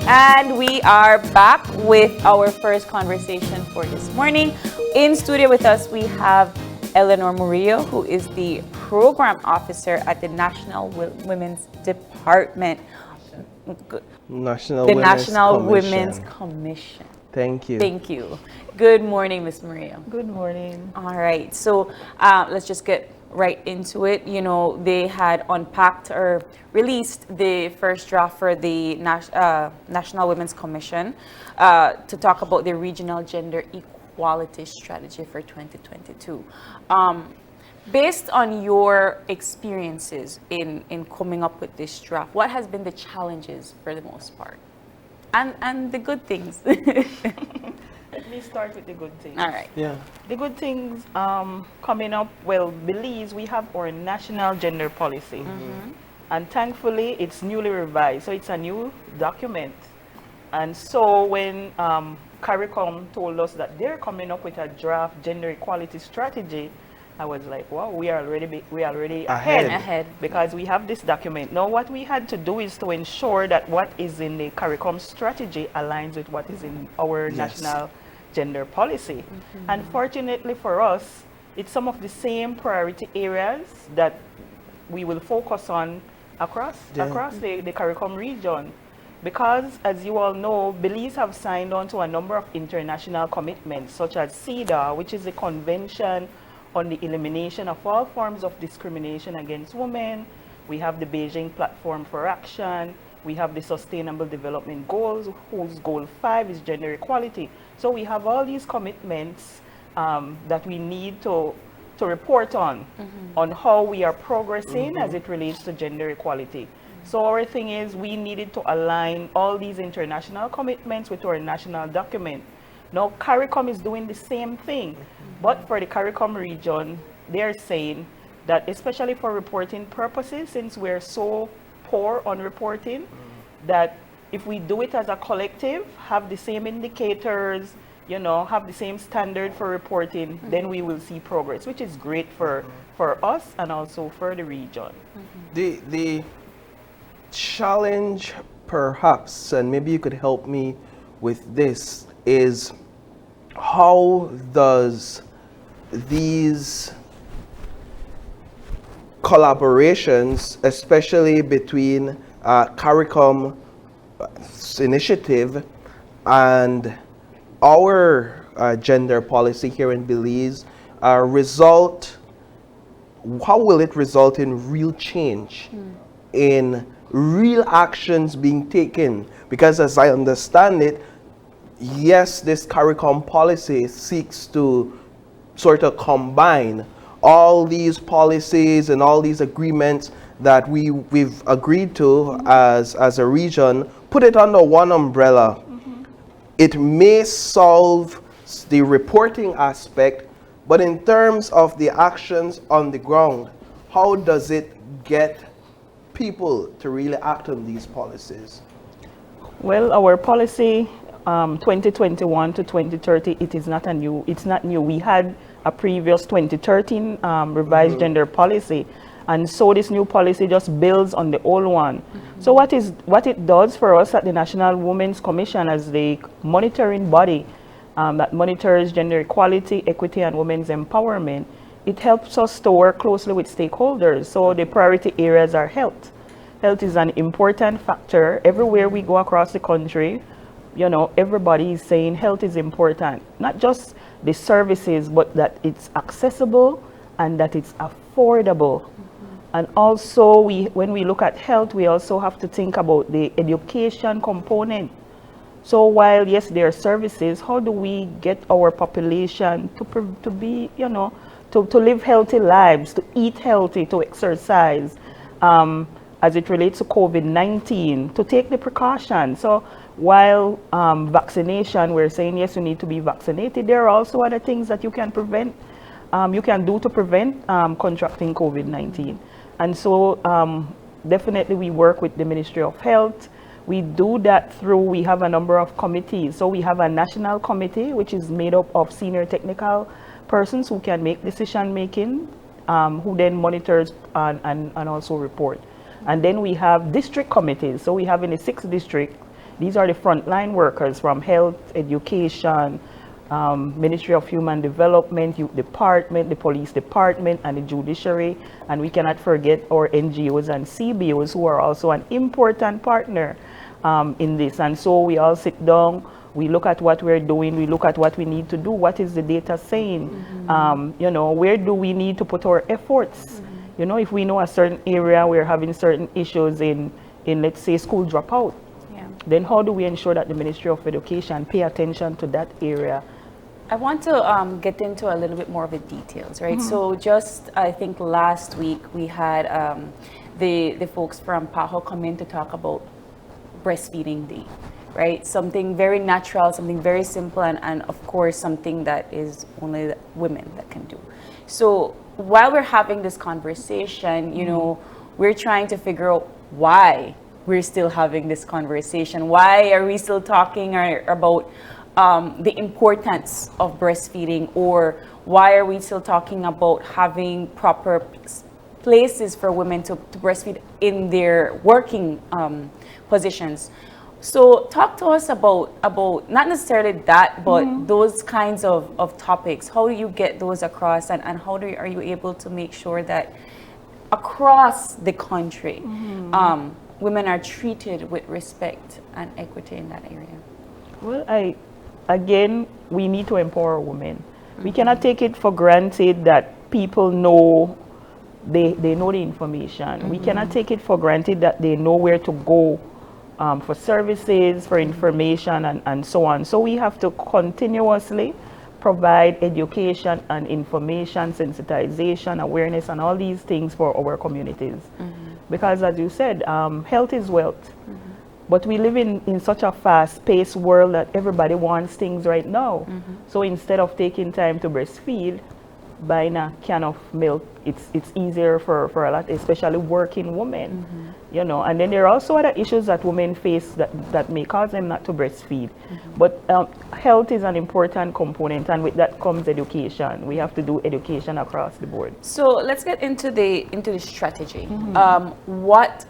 And we are back with our first conversation for this morning. In studio with us, we have Eleanor Murillo, who is the program officer at the National Women's Department. National Women's Commission. Thank you. Thank you. Good morning, Ms. Murillo. Good morning. All right, so let's just get right into it. You know, they had unpacked or released the first draft for the National Women's Commission to talk about the regional gender equality strategy for 2022. Based on your experiences in coming up with this draft, what has been the challenges for the most part? And the good things. Let me start with the good things. All right. Yeah. The good things coming up, well, Belize, we have our national gender policy. And thankfully, it's newly revised. So it's a new document. And so when CARICOM told us that they're coming up with a draft gender equality strategy, I was like, wow, we are already ahead because we have this document. Now, what we had to do is to ensure that what is in the CARICOM strategy aligns with what is in our national gender policy. And fortunately for us, it's some of the same priority areas that we will focus on across the CARICOM region. Because, as you all know, Belize have signed on to a number of international commitments, such as CEDAW, which is a convention on the elimination of all forms of discrimination against women. We have the Beijing Platform for Action. We have the Sustainable Development Goals, whose goal 5 is gender equality. So we have all these commitments that we need to report on how we are progressing as it relates to gender equality. So our thing is we needed to align all these international commitments with our national document. Now, CARICOM is doing the same thing, but for the CARICOM region, they're saying that especially for reporting purposes, since we're so poor on reporting, that if we do it as a collective, have the same indicators, you know, have the same standard for reporting, then we will see progress, which is great for us and also for the region. The challenge, perhaps, and maybe you could help me with this, is how does these collaborations, especially between CARICOM initiative and our gender policy here in Belize, how will it result in real change, in real actions being taken? Because as I understand it, yes, this CARICOM policy seeks to sort of combine all these policies and all these agreements that we've agreed to as a region, put it under one umbrella. It may solve the reporting aspect, but in terms of the actions on the ground, how does it get people to really act on these policies? Well, our policy 2021 to 2030, it's not new. We had a previous 2013 revised gender policy, and so this new policy just builds on the old one. So what it does for us at the National Women's Commission as the monitoring body that monitors gender equality, equity, and women's empowerment, it helps us to work closely with stakeholders. So the priority areas are health. Health is an important factor. Everywhere we go across the country, you know, everybody is saying health is important. Not just the services, but that it's accessible and that it's affordable. And also, when we look at health, we also have to think about the education component. So while, yes, there are services, how do we get our population to be, you know, to live healthy lives, to eat healthy, to exercise, as it relates to COVID-19, to take the precautions. So while vaccination, we're saying, yes, you need to be vaccinated, there are also other things that you can prevent, you can do to prevent contracting COVID-19. And so definitely we work with the Ministry of Health. We do that through, we have a number of committees. So we have a national committee, which is made up of senior technical persons who can make decision making, who then monitors and also report. And then we have district committees. So we have in the 6th district, these are the frontline workers from health, education, Ministry of Human Development, Youth Department, the Police Department, and the Judiciary. And we cannot forget our NGOs and CBOs, who are also an important partner in this. And so we all sit down, we look at what we're doing, we look at what we need to do, what is the data saying, you know, where do we need to put our efforts? You know, if we know a certain area we're having certain issues in let's say, school dropout, then how do we ensure that the Ministry of Education pay attention to that area? I want to get into a little bit more of the details, right? So just, I think last week we had the folks from PAHO come in to talk about Breastfeeding Day, right? Something very natural, something very simple, and of course something that is only women that can do. So while we're having this conversation, you know, we're trying to figure out why we're still having this conversation. Why are we still talking about the importance of breastfeeding, or why are we still talking about having proper places for women to breastfeed in their working positions? So talk to us about not necessarily that, but those kinds of topics. How do you get those across, and how are you able to make sure that across the country women are treated with respect and equity in that area? Well, again, we need to empower women. We cannot take it for granted that people know, they know the information. We cannot take it for granted that they know where to go for services, for information, and so on. So we have to continuously provide education and information, sensitization, awareness, and all these things for our communities. Because as you said, health is wealth. But we live in such a fast-paced world that everybody wants things right now. So instead of taking time to breastfeed, buying a can of milk, it's easier for a lot, especially working women. You know, and then there are also other issues that women face that may cause them not to breastfeed. But health is an important component, and with that comes education. We have to do education across the board. So let's get into the strategy. What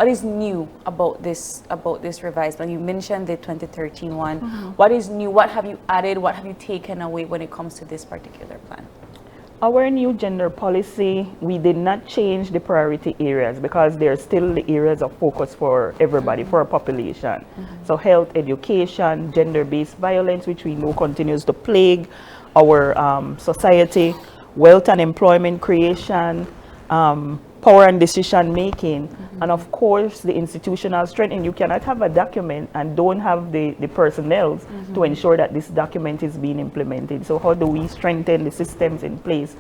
is new about this revised plan? You mentioned the 2013 one. What is new? What have you added? What have you taken away when it comes to this particular plan? Our new gender policy, we did not change the priority areas because they're still the areas of focus for everybody, for our population. So health, education, gender-based violence, which we know continues to plague our society, wealth and employment creation, power and decision making, and of course the institutional strength. And you cannot have a document and don't have the personnel to ensure that this document is being implemented. So how do we strengthen the systems in place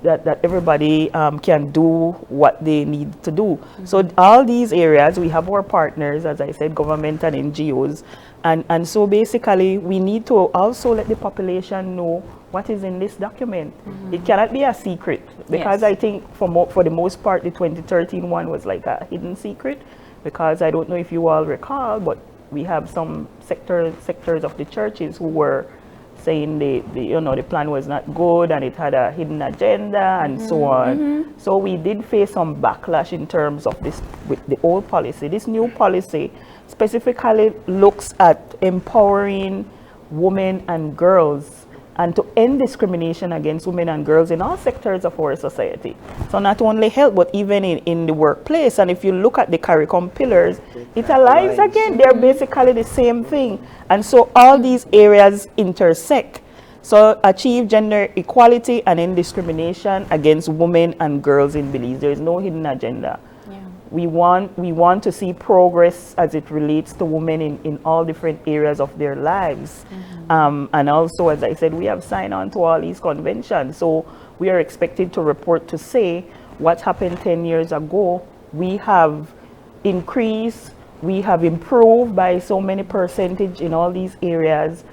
that everybody can do what they need to do? So all these areas, we have our partners, as I said, government and NGOs, and so basically we need to also let the population know what is in this document. It cannot be a secret, because I think for the most part the 2013 one was like a hidden secret, because I don't know if you all recall, but we have some sectors of the churches who were saying the plan was not good and it had a hidden agenda and so on. So we did face some backlash in terms of this with the old policy. This new policy specifically looks at empowering women and girls and to end discrimination against women and girls in all sectors of our society. So not only health, but even in the workplace. And if you look at the CARICOM pillars, it aligns again. They're basically the same thing. And so all these areas intersect. So achieve gender equality and end discrimination against women and girls in Belize. There is no hidden agenda. We want to see progress as it relates to women in all different areas of their lives. And also, as I said, we have signed on to all these conventions. So we are expected to report to say what happened 10 years ago. We have increased, we have improved by so many percentage in all these areas.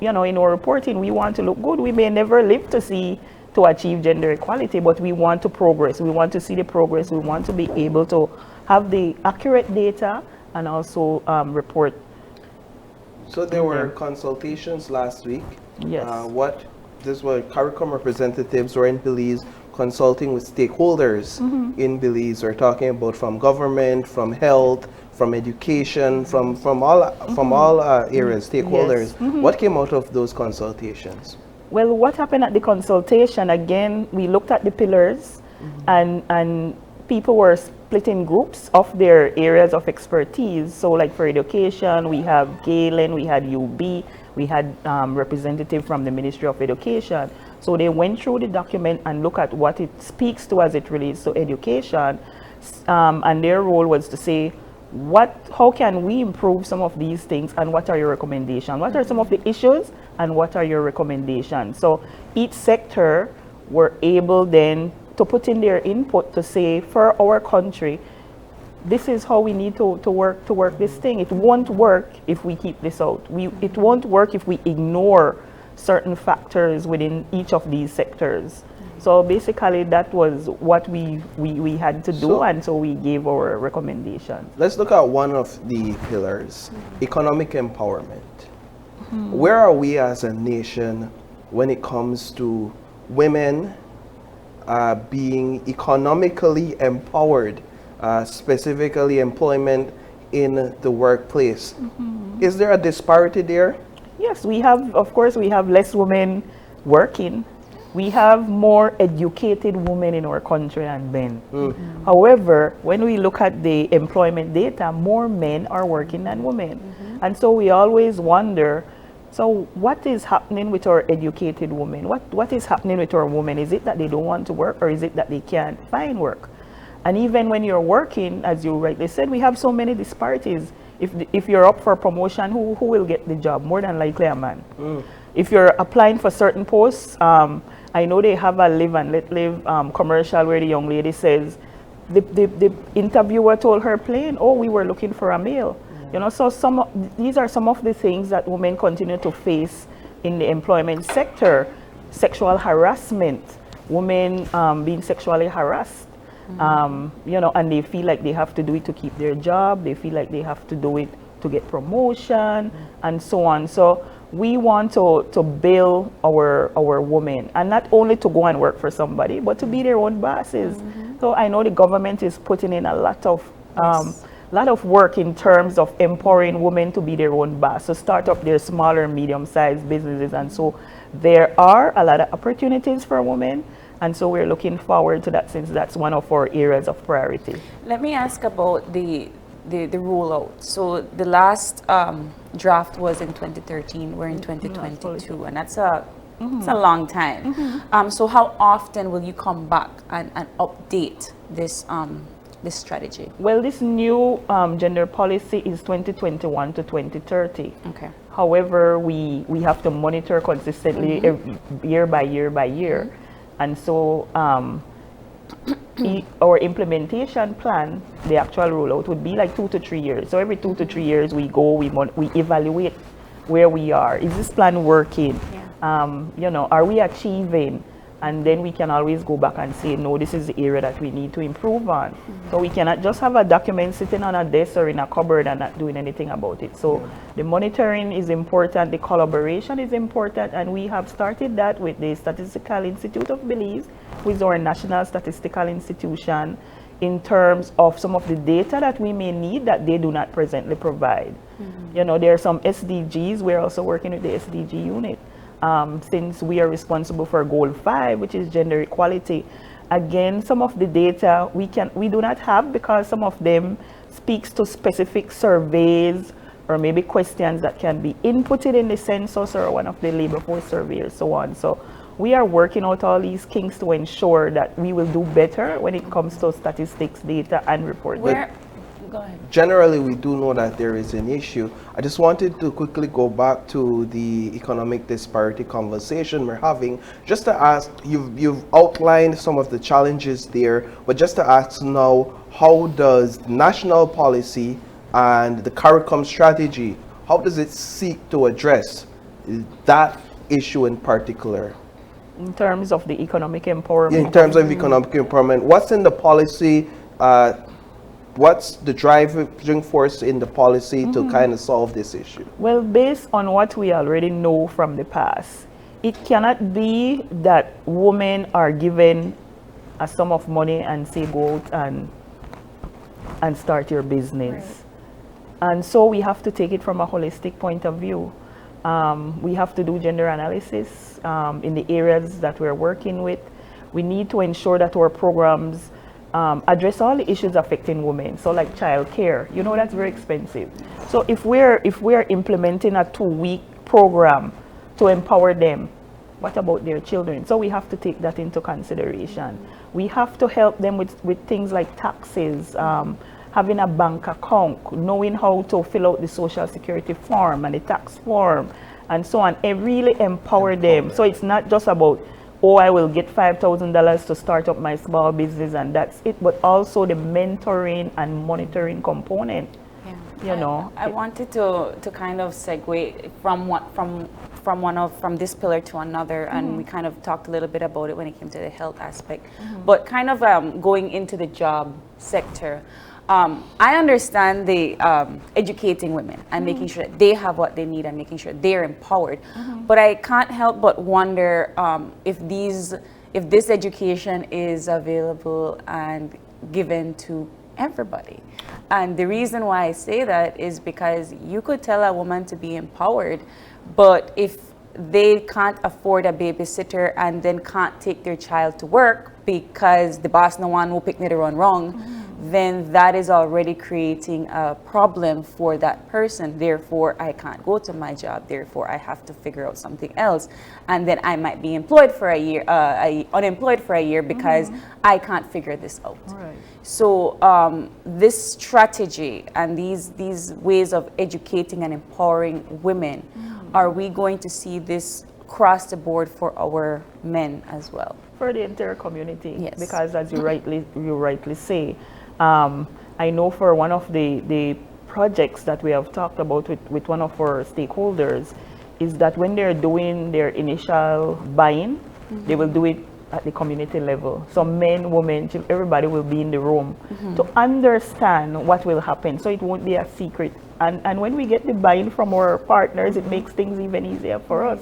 You know, in our reporting, we want to look good. We may never live to achieve gender equality, but we want to progress. We want to see the progress. We want to be able to have the accurate data and also report. So there were consultations last week. Yes. This were CARICOM representatives were in Belize consulting with stakeholders in Belize. We're talking about from government, from health, from education, from all areas, stakeholders. What came out of those consultations? Well, what happened at the consultation, again, we looked at the pillars, and people were split in groups of their areas of expertise. So like for education, we have Galen, we had UB, we had representative from the Ministry of Education. So they went through the document and look at what it speaks to as it relates to education. And their role was to say, how can we improve some of these things, and what are your recommendations? What are some of the issues, and what are your recommendations? So each sector were able then to put in their input to say, for our country, this is how we need to work this thing. It won't work if we keep this out. It won't work if we ignore certain factors within each of these sectors. So basically that was what we had to do, and so we gave our recommendations. Let's look at one of the pillars, economic empowerment. Where are we as a nation when it comes to women being economically empowered, specifically employment in the workplace? Is there a disparity there? Yes, we have, of course, we have less women working. We have more educated women in our country than men. However, when we look at the employment data, more men are working than women. And so we always wonder, so what is happening with our educated women? What is happening with our women? Is it that they don't want to work, or is it that they can't find work? And even when you're working, as you rightly said, we have so many disparities. If you're up for promotion, who will get the job? More than likely a man. If you're applying for certain posts, I know they have a live and let live commercial where the young lady says, the interviewer told her plain, oh, we were looking for a male. You know, so these are some of the things that women continue to face in the employment sector. Sexual harassment, women being sexually harassed, you know, and they feel like they have to do it to keep their job. They feel like they have to do it to get promotion, and so on. So we want to build our women, and not only to go and work for somebody, but to be their own bosses. So I know the government is putting in a lot of work in terms of empowering women to be their own boss, so start up their smaller, medium-sized businesses. And so there are a lot of opportunities for women, and so we're looking forward to that, since that's one of our areas of priority. Let me ask about the rollout. So the last draft was in 2013. We're in 2022, and that's it's a long time. So how often will you come back and update this this strategy? Well, this new gender policy is 2021 to 2030. Okay. However, we have to monitor consistently year by year by year. And so our implementation plan, the actual rollout, would be like 2 to 3 years. So every 2 to 3 years we go, we evaluate where we are. Is this plan working? You know, are we achieving? And then we can always go back and say, no, this is the area that we need to improve on. So we cannot just have a document sitting on a desk or in a cupboard and not doing anything about it. So the monitoring is important, the collaboration is important, and we have started that with the Statistical Institute of Belize, who is our national statistical institution, in terms of some of the data that we may need that they do not presently provide. You know, there are some SDGs. We're also working with the SDG unit. Since we are responsible for Goal 5, which is gender equality. Again, some of the data we do not have, because some of them speaks to specific surveys or maybe questions that can be inputted in the census or one of the labor force surveys, so on. So we are working out all these kinks to ensure that we will do better when it comes to statistics, data, and reporting. Go ahead. Generally, we do know that there is an issue. I just wanted to quickly go back to the economic disparity conversation we're having, just to ask, you've outlined some of the challenges there, but just to ask now, how does national policy and the CARICOM strategy, how does it seek to address that issue in particular? In terms of the economic empowerment? In terms of economic empowerment, what's in the policy? What's the driving force in the policy to kind of solve this issue? Well, based on what we already know from the past, it cannot be that women are given a sum of money and say, go out and start your business. And so we have to take it from a holistic point of view. We have to do gender analysis in the areas that we're working with. We need to ensure that our programs address all the issues affecting women. So like child care, you know, that's very expensive. So if we're implementing a 2-week program to empower them, what about their children? So we have to take that into consideration. We have to help them with things like taxes, having a bank account, knowing how to fill out the social security form and the tax form and so on, and really empower them. So it's not just about, oh, I will get $5,000 to start up my small business and that's it, but also the mentoring and monitoring component. You know, I wanted to kind of segue from this pillar to another, and we kind of talked a little bit about it when it came to the health aspect, but kind of going into the job sector. I understand the educating women and making sure that they have what they need and making sure they're empowered, but I can't help but wonder if this education is available and given to everybody. And the reason why I say that is because you could tell a woman to be empowered, but if they can't afford a babysitter and then can't take their child to work because the boss no one will pick me to run wrong, then that is already creating a problem for that person. Therefore, I can't go to my job. Therefore, I have to figure out something else. And then I might be employed for a year, unemployed for a year because I can't figure this out. Right. So this strategy and these ways of educating and empowering women, are we going to see this across the board for our men as well? For the entire community, yes. Because as you rightly say, I know for one of the projects that we have talked about with one of our stakeholders is that when they're doing their initial buy-in, they will do it at the community level. So men, women, everybody will be in the room to understand what will happen. So it won't be a secret. And when we get the buy-in from our partners, it makes things even easier for us.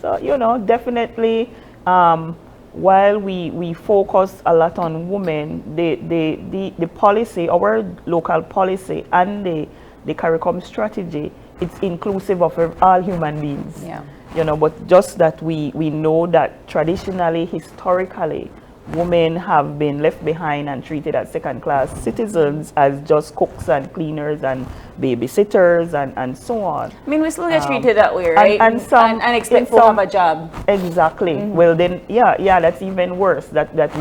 So, you know, definitely, while we focus a lot on women, the policy, our local policy and the CARICOM strategy, it's inclusive of all human beings. Yeah. You know, but just that we know that traditionally, historically, women have been left behind and treated as second-class citizens, as just cooks and cleaners and babysitters and so on. I mean, we still get treated that way, right? And expect to have a job. Exactly. Well, then, yeah, that's even worse. That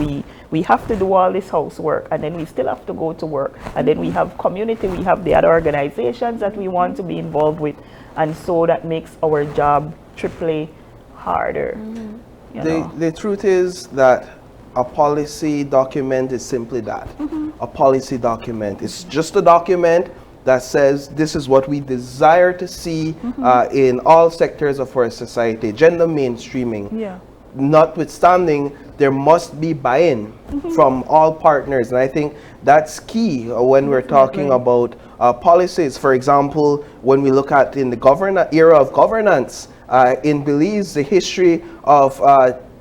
we have to do all this housework, and then we still have to go to work, and then we have community, we have the other organizations that we want to be involved with, and so that makes our job triply harder. You know? The truth is that a policy document is simply that, a policy document. It's just a document that says this is what we desire to see in all sectors of our society, gender mainstreaming. Yeah. Notwithstanding, there must be buy-in from all partners, and I think that's key when we're talking about policies. For example, when we look at in the era of governance, in Belize, the history of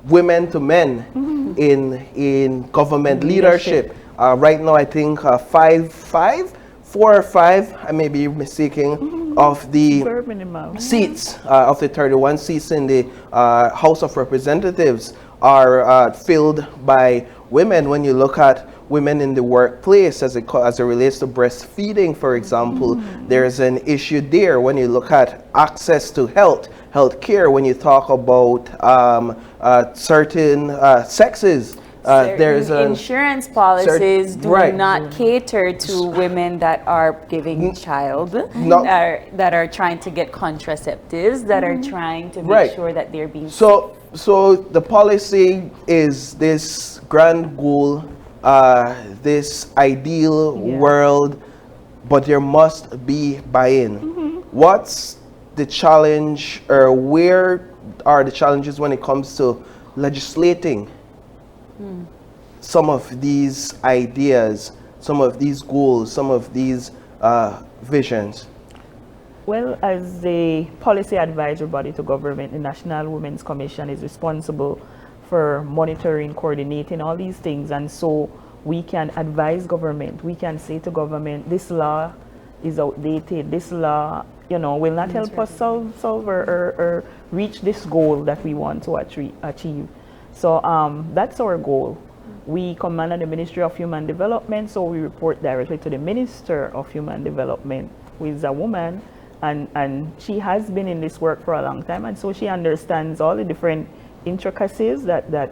women to men in government leadership. Right now, I think 4 or 5, I may be mistaken, of the seats, of the 31 seats in the House of Representatives are filled by women. When you look at women in the workplace as it relates to breastfeeding, for example, there's an issue there. When you look at access to health care, when you talk about certain sexes, there's insurance policies do not cater to women that are giving child, that are trying to get contraceptives, that are trying to make sure that they're being so the policy is this grand goal, this ideal world, but there must be buy-in. What's the challenge, or where are the challenges when it comes to legislating some of these ideas, some of these goals, some of these visions? Well, as the policy advisory body to government, the National Women's Commission is responsible for monitoring, coordinating all these things, and so we can advise government. We can say to government, this law is outdated. This law, will not help us solve or reach this goal that we want to achieve. So that's our goal. We come under the Ministry of Human Development, so we report directly to the Minister of Human Development, who is a woman, and she has been in this work for a long time, and so she understands all the different intricacies that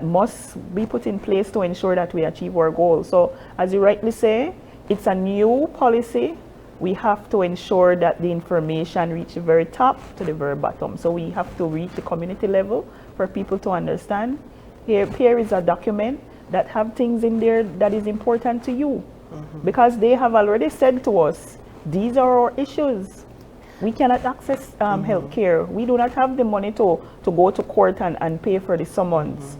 must be put in place to ensure that we achieve our goals. So as you rightly say, it's a new policy. We have to ensure that the information reaches the very top to the very bottom. So we have to reach the community level for people to understand. Here is a document that have things in there that is important to you. Because they have already said to us, these are our issues. We cannot access health care. We do not have the money to go to court and pay for the summons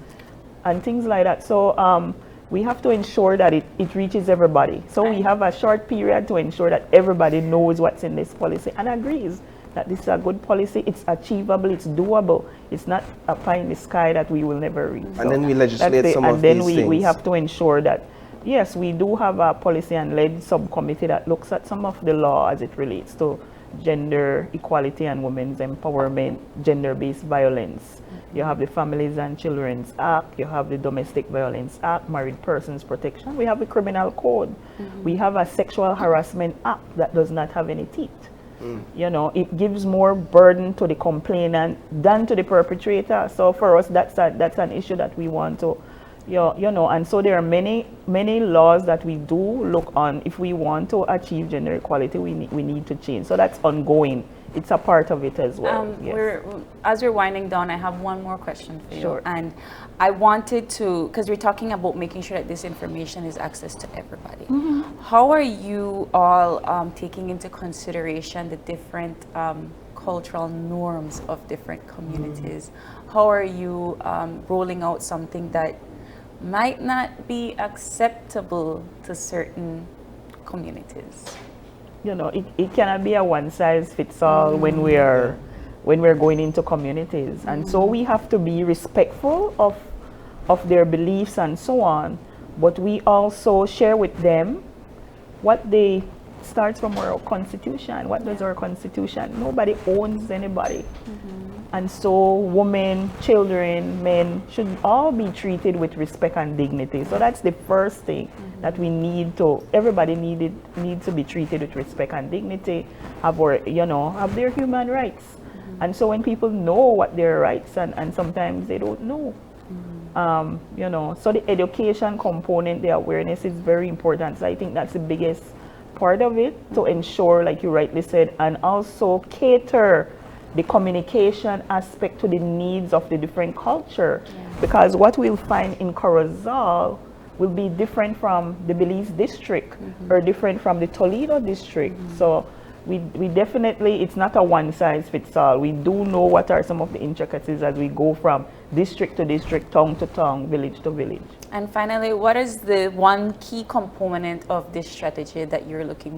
and things like that. So we have to ensure that it reaches everybody. So we have a short period to ensure that everybody knows what's in this policy and agrees that this is a good policy, it's achievable, it's doable. It's not a pie in the sky that we will never reach. And then we legislate some of these things. And then we have to ensure that, yes, we do have a policy and led subcommittee that looks at some of the law as it relates to gender equality and women's empowerment, gender-based violence. You have the Families and Children's Act, you have the Domestic Violence Act, Married Persons Protection, we have the Criminal Code. We have a Sexual Harassment Act that does not have any teeth. It gives more burden to the complainant than to the perpetrator. So for us, that's an issue that we want to, and so there are many laws that we do look on. If we want to achieve gender equality, we need to change. So that's ongoing. It's a part of it as well. Yes. As we're winding down, I have one more question for you. Sure. And I wanted to, because we're talking about making sure that this information is access to everybody. How are you all taking into consideration the different cultural norms of different communities? How are you rolling out something that might not be acceptable to certain communities? It cannot be a one-size-fits-all when we're going into communities. And so we have to be respectful of their beliefs and so on, but we also share with them what they starts from our constitution. What does our constitution? Nobody owns anybody. And so women, children, men should all be treated with respect and dignity. So that's the first thing that we need to, everybody needs to be treated with respect and dignity, have their human rights. And so when people know what their rights and sometimes they don't know, so the education component, the awareness is very important. So I think that's the biggest part of it, to ensure, like you rightly said, and also cater the communication aspect to the needs of the different culture. Because what we'll find in Corozal will be different from the Belize district or different from the Toledo district. So we definitely, it's not a one-size-fits-all. We do know what are some of the intricacies as we go from district to district, town to town, village to village. And finally, what is the one key component of this strategy that you're looking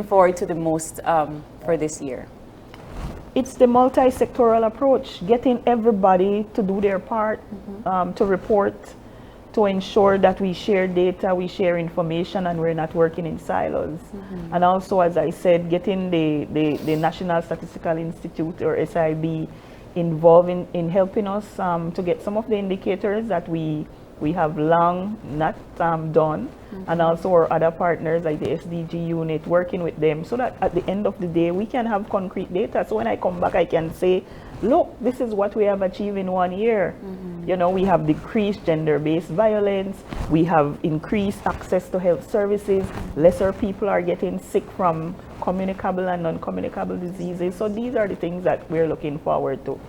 forward to the most for this year? It's the multi-sectoral approach, getting everybody to do their part, to report, to ensure that we share data, we share information, and we're not working in silos. And also, as I said, getting the National Statistical Institute, or SIB, involved in helping us to get some of the indicators that we have long not done, and also our other partners like the SDG unit, working with them so that at the end of the day we can have concrete data. So when I come back, I can say, look, this is what we have achieved in 1 year. We have decreased gender-based violence, we have increased access to health services, lesser people are getting sick from communicable and non-communicable diseases. So these are the things that we're looking forward to.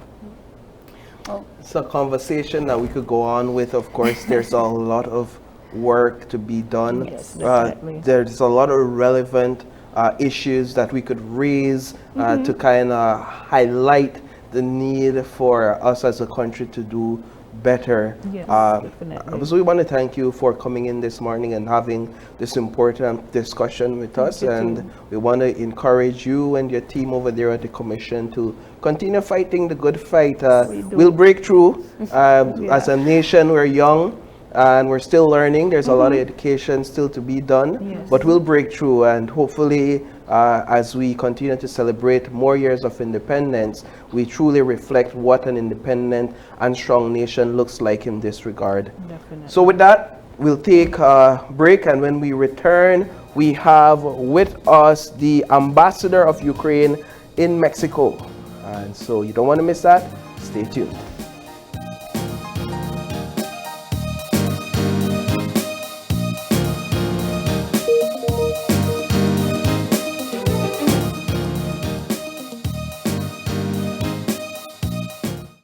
It's a conversation that we could go on with. Of course, there's a lot of work to be done. Yes, definitely. There's a lot of relevant issues that we could raise to kind of highlight the need for us as a country to do better. Yes, definitely. So we want to thank you for coming in this morning and having this important discussion with us. And we want to encourage you and your team over there at the Commission to continue fighting the good fight. We'll break through. As a nation, we're young. and we're still learning. There's a lot of education still to be done, but we'll break through, and hopefully as we continue to celebrate more years of independence, we truly reflect what an independent and strong nation looks like in this regard. Definitely. So with that, we'll take a break, and when we return, we have with us the ambassador of Ukraine in Mexico. And so you don't want to miss that. Stay tuned.